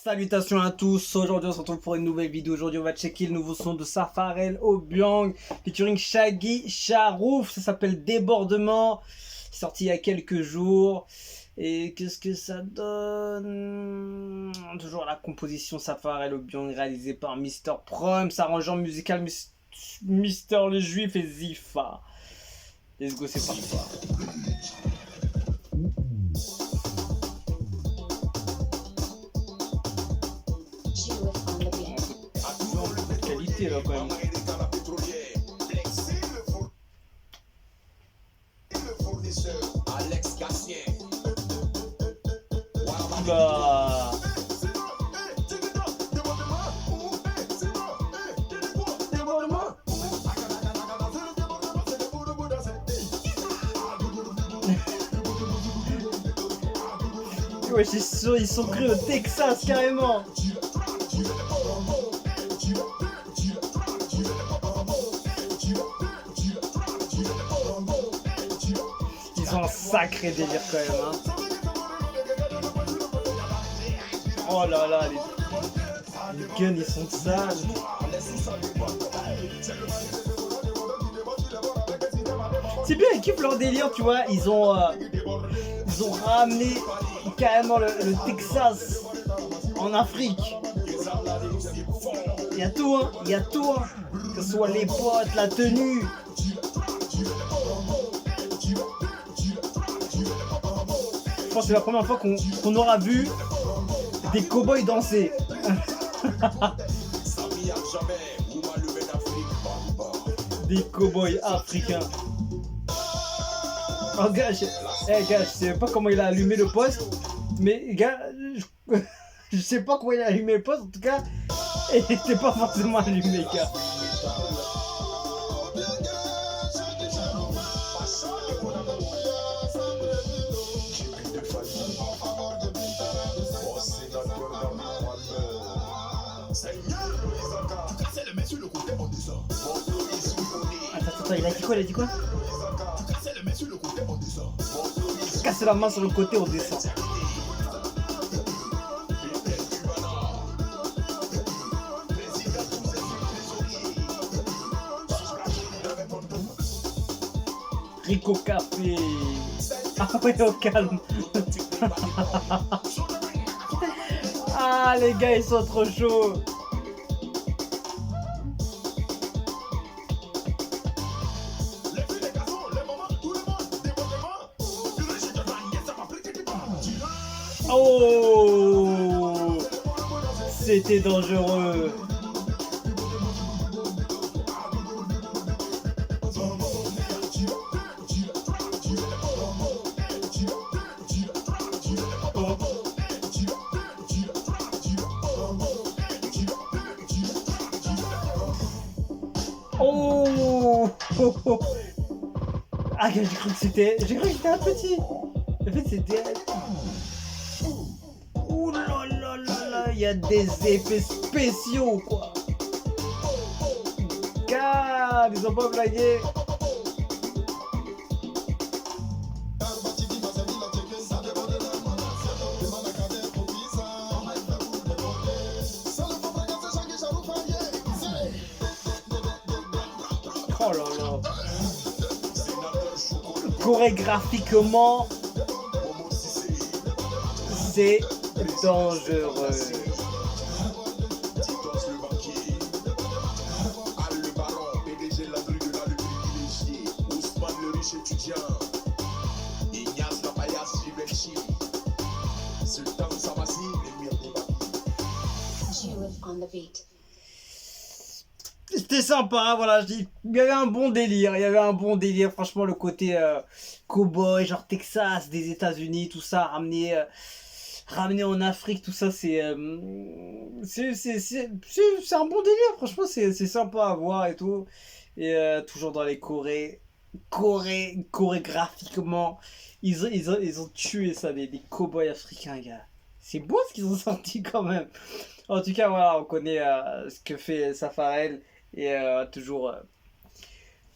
Salutations à tous, aujourd'hui on se retrouve pour une nouvelle vidéo. Aujourd'hui on va checker le nouveau son de Safarel Obiang featuring Shaggy Charouf. Ça s'appelle Débordement, sorti il y a quelques jours. Et qu'est-ce que ça donne? Toujours la composition Safarel Obiang réalisée par Mister Prums, arrangement musical Mister le Juif et Zifa. Let's go, c'est parti. Qualité là quand même. Bah. Ouais, ils sont pris au Texas carrément. Ils ont un sacré délire quand même, hein. Oh là là, les guns ils sont sales. C'est bien, ils kiffent leur délire, tu vois. Ils ont ramené carrément le Texas en Afrique. Il y a tout, hein. Il y a tout, hein. Que ce soit les potes, la tenue. Je pense que c'est la première fois qu'on aura vu des cow-boys danser. Des cow-boys africains. Oh gars, je sais pas comment il a allumé le poste, mais gars, je sais pas comment il a allumé le poste, en tout cas, il était pas forcément allumé, gars. Attends, il a dit quoi? Casser la main sur le côté, on descend. Rico Café. Ah ouais, au calme. Ah les gars, ils sont trop chauds. Oh, c'était dangereux. Oh, oh, oh. Ah, j'ai cru que c'était un petit. En fait, c'était. Ouh là là là là, il y a des effets spéciaux quoi. Car ils ont pas blagué. Oh là là. Chorégraphiquement, c'est dangereux. C'était sympa, voilà, je dis, il y avait un bon délire, franchement le côté cowboy, genre Texas, des États-Unis, tout ça, ramener en Afrique, tout ça, c'est un bon délire, franchement, c'est sympa à voir et tout. Et toujours dans les chorégraphiquement, ils ont tué ça, des cow-boys africains, gars. C'est beau ce qu'ils ont sorti quand même. En tout cas, voilà, on connaît ce que fait Safarel et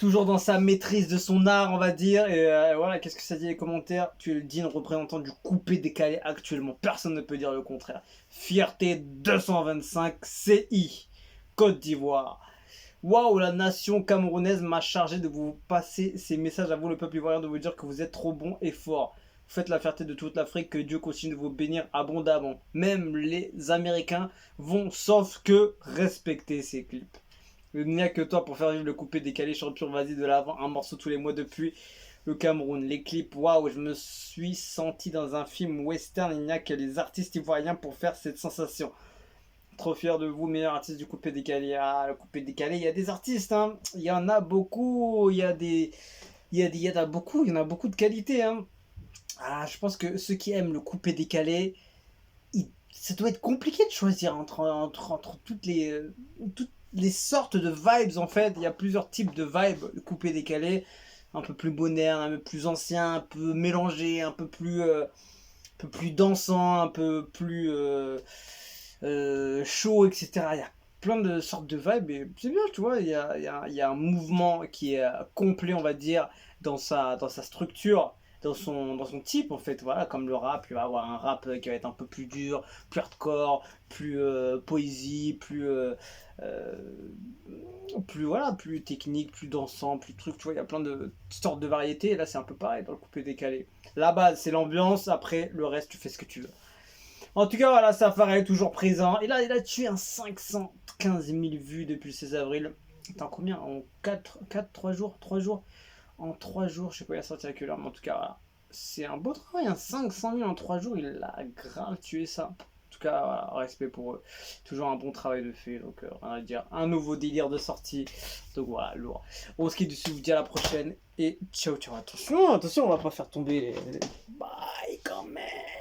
toujours dans sa maîtrise de son art, on va dire. Et voilà, qu'est-ce que ça dit les commentaires? Tu es le digne représentant du coupé décalé actuellement. Personne ne peut dire le contraire. Fierté 225 CI, Côte d'Ivoire. Waouh, la nation camerounaise m'a chargé de vous passer ces messages à vous, le peuple ivoirien, de vous dire que vous êtes trop bon et fort. Vous faites la fierté de toute l'Afrique, que Dieu continue de vous bénir abondamment. Même les Américains vont, sauf que, respecter ces clips. Il n'y a que toi pour faire vivre le coupé décalé champion, vas-y de l'avant, un morceau tous les mois depuis le Cameroun. Les clips, waouh, je me suis senti dans un film western, il n'y a que les artistes ivoiriens pour faire cette sensation. Trop fier de vous, meilleur artiste du coupé décalé. Ah, le coupé décalé, il y a des artistes, hein. Il y en a beaucoup, il y en a beaucoup de qualité, hein. Ah, je pense que ceux qui aiment le coupé décalé, ça doit être compliqué de choisir entre toutes les sortes de vibes en fait. Il y a plusieurs types de vibes coupé décalé, un peu plus moderne, un peu plus ancien, un peu mélangé, un peu plus dansant, un peu plus chaud, etc. Il y a plein de sortes de vibes et c'est bien, tu vois. Il y a un mouvement qui est complet, on va dire, dans sa structure. Dans son type en fait, voilà, comme le rap, il va avoir un rap qui va être un peu plus dur, plus hardcore, plus poésie, voilà, plus technique, plus dansant, plus truc, tu vois, il y a plein de sortes de variétés, et là c'est un peu pareil dans le coupé décalé. La base c'est l'ambiance, après le reste tu fais ce que tu veux. En tout cas voilà, Safari est toujours présent, et là il a tué un 515 000 vues depuis le 16 avril. Attends, combien? En 3 jours? En 3 jours, je sais pas, il a sorti la queue là, mais en tout cas, voilà. C'est un beau travail, hein. 500 000 en 3 jours, il a grave tué ça. En tout cas, voilà, respect pour eux. Toujours un bon travail de fait, donc rien à dire. Un nouveau délire de sortie, donc voilà, lourd. On se quitte dessus, je vous dis à la prochaine, et ciao, ciao. Attention, on va pas faire tomber les... Bye quand même.